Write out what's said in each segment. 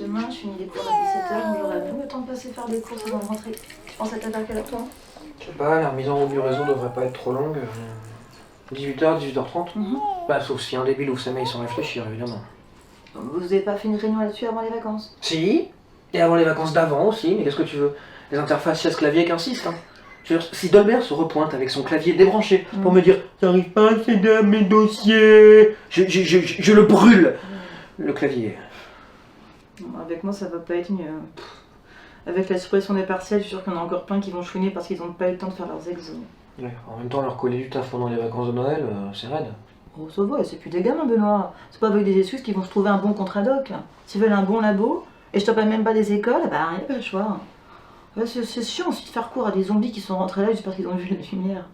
Demain, je finis les cours à 17h, donc j'aurai même le temps de passer faire des courses avant de rentrer. Tu penses à t'attaquer à toi? Je sais pas, la remise en route du réseau devrait pas être trop longue. 18h, 18h30. Bah, sauf si un débile ouvre sa mail sans réfléchir, évidemment. Vous avez pas fait une réunion là-dessus avant les vacances? Si, et avant les vacances d'avant aussi, mais qu'est-ce que tu veux? Les interfaces chaise-clavier qui insistent, hein. Je veux dire, si Dolbert se repointe avec son clavier débranché pour me dire « J'arrive pas à accéder à mes dossiers », je le brûle, le clavier. Avec moi, ça va pas être mieux. Avec la suppression des partiels, je suis sûre qu'il y en a encore plein qui vont chouiner parce qu'ils n'ont pas eu le temps de faire leurs exos. Ouais, en même temps, leur coller du taf pendant les vacances de Noël, c'est raide. Oh, ça va, c'est plus des gamins, Benoît. C'est pas avec des excuses qu'ils vont se trouver un bon contrat doc. S'ils veulent un bon labo, et je te parle même pas des écoles, bah, il n'y a pas le choix. Ouais, c'est chiant aussi de faire cours à des zombies qui sont rentrés là juste parce qu'ils ont vu la lumière.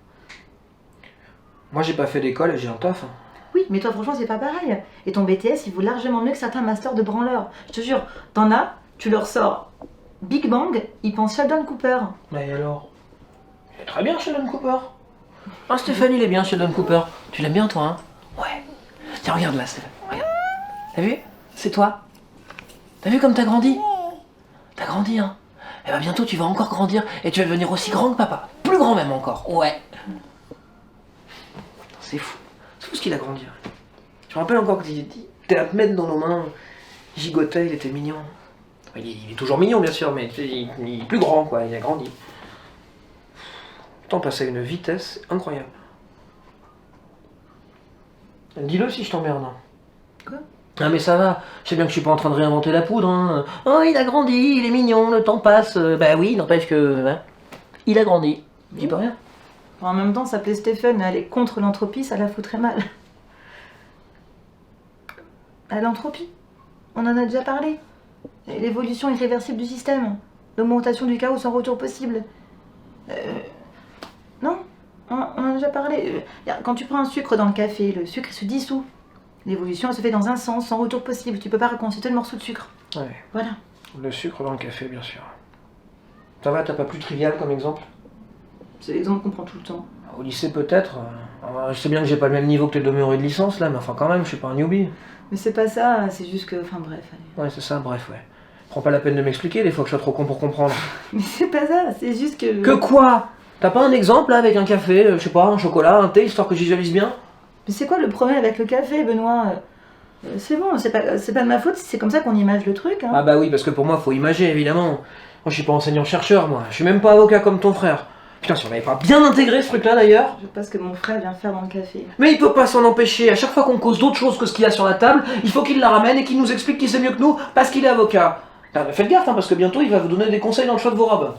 Moi, j'ai pas fait d'école et j'ai un taf. Hein. Oui, mais toi, franchement, c'est pas pareil. Et ton BTS, il vaut largement mieux que certains masters de branleurs. Je te jure, t'en as, tu leur sors Big Bang, ils pensent Sheldon Cooper. Mais alors? Il est très bien, Sheldon Cooper. Ah, Stéphane, il est bien, Sheldon Cooper. Tu l'aimes bien, toi, hein? Ouais. Tiens, regarde là, Stéphane. Regarde. T'as vu? C'est toi. T'as vu comme t'as grandi? T'as grandi, hein? Et bah bientôt, tu vas encore grandir et tu vas devenir aussi grand que papa. Plus grand même encore. Ouais. C'est fou. C'est fou ce qu'il a grandi. Je me rappelle encore que t'es à te mettre dans nos mains. Il gigotait, il était mignon. Il est toujours mignon, bien sûr, mais il est plus grand, quoi. Il a grandi. Le temps passe à une vitesse incroyable. Dis-le si je t'emmerde. Quoi? Ah mais ça va, je sais bien que je suis pas en train de réinventer la poudre, hein. Oh, il a grandi, il est mignon, le temps passe. Bah oui, n'empêche que... Hein, il a grandi. Je dis pas rien. En même temps, s'appeler Stéphane, elle est contre l'entropie, ça la foutrait mal. À l'entropie, on en a déjà parlé. L'évolution irréversible du système. L'augmentation du chaos sans retour possible. Non, on en a déjà parlé. Quand tu prends un sucre dans le café, le sucre se dissout. L'évolution elle se fait dans un sens, sans retour possible. Tu peux pas reconstituer le morceau de sucre. Ouais. Voilà. Le sucre dans le café, bien sûr. Ça va, t'as pas plus trivial comme exemple? C'est l'exemple qu'on prend tout le temps. Au lycée peut-être. Je sais bien que j'ai pas le même niveau que tes demeurés de licence là, mais enfin quand même, je suis pas un newbie. Mais c'est pas ça, c'est juste que... Enfin bref, allez. Ouais, c'est ça, bref, ouais. Prends pas la peine de m'expliquer des fois que je sois trop con pour comprendre. Mais c'est pas ça, c'est juste que... Que quoi? T'as pas un exemple là avec un café, je sais pas, un chocolat, un thé, histoire que j'y visualise bien? Mais c'est quoi le problème avec le café, Benoît? C'est bon, c'est pas de ma faute si c'est comme ça qu'on image le truc. Hein. Ah bah oui, parce que pour moi, faut imager, évidemment. Moi, je suis pas enseignant-chercheur, moi. Je suis même pas avocat comme ton frère. Putain, si on avait pas bien intégré ce truc-là, d'ailleurs. Je sais pas ce que mon frère vient faire dans le café. Mais il peut pas s'en empêcher. À chaque fois qu'on cause d'autres choses que ce qu'il y a sur la table, il faut qu'il la ramène et qu'il nous explique qu'il sait mieux que nous parce qu'il est avocat. Faites gaffe, hein, parce que bientôt, il va vous donner des conseils dans le choix de vos robes.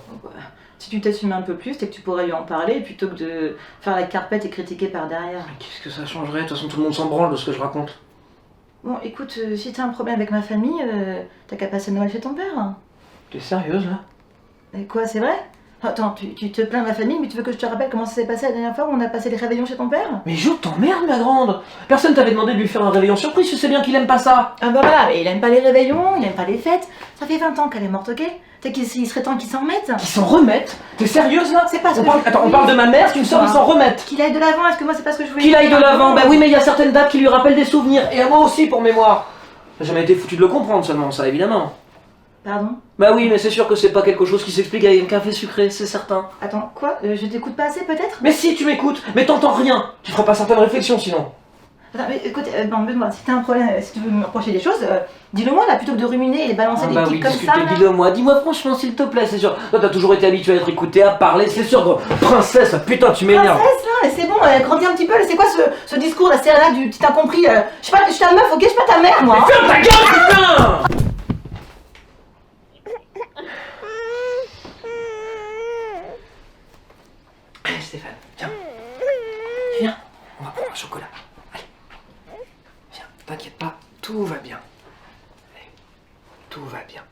Si tu t'assumais un peu plus, c'est que tu pourrais lui en parler plutôt que de faire la carpette et critiquer par derrière. Mais qu'est-ce que ça changerait? De toute façon, tout le monde s'en branle de ce que je raconte. Bon, écoute, si t'as un problème avec ma famille, t'as qu'à passer Noël chez ton père. T'es sérieuse, là? Et quoi, c'est vrai? Attends, tu te plains de ma famille, mais tu veux que je te rappelle comment ça s'est passé la dernière fois où on a passé les réveillons chez ton père? Mais je t'emmerde, ma grande! Personne t'avait demandé de lui faire un réveillon surprise, tu sais bien qu'il aime pas ça! Ah bah voilà, mais il aime pas les réveillons, il aime pas les fêtes. Ça fait 20 ans qu'elle est morte, ok? C'est qu'il serait temps qu'il s'en remette. Qu'ils s'en remettent? T'es sérieuse, là? C'est pas ce que Attends, on parle de ma mère, c'est une sœur, ils s'en remettent! Qu'il aille de l'avant, est-ce que moi c'est pas ce que je voulais Qu'il dire? aille de l'avant, bah oui, mais il y a certaines dates qui lui rappellent des souvenirs, et à moi aussi pour mémoire. J'ai jamais été foutu de le comprendre seulement, ça, évidemment. Pardon? Bah oui, mais c'est sûr que c'est pas quelque chose qui s'explique avec un café sucré, c'est certain. Attends, quoi? Je t'écoute pas assez peut-être? Mais si, tu m'écoutes, mais t'entends rien. Tu feras pas certaines réflexions sinon. Attends, mais écoute, moi si t'as un problème, si tu veux me reprocher des choses, dis-le-moi là, plutôt que de ruminer et balancer des bah tics oui, comme discute, ça. Là. dis-le-moi, dis-moi franchement s'il te plaît, c'est sûr. Toi t'as toujours été habitué à être écouté, à parler, c'est sûr. Gros. Princesse, putain, tu m'énerves. Princesse là, c'est bon, grandis un petit peu, c'est quoi ce discours là, c'est là du petit incompris je sais pas, je suis ta meuf, ok, je suis pas ta mère moi. Mais ferme ta gueule, putain! Allez Stéphane, viens. Viens, on va prendre un chocolat. Allez. Viens, t'inquiète pas, tout va bien. Allez, tout va bien.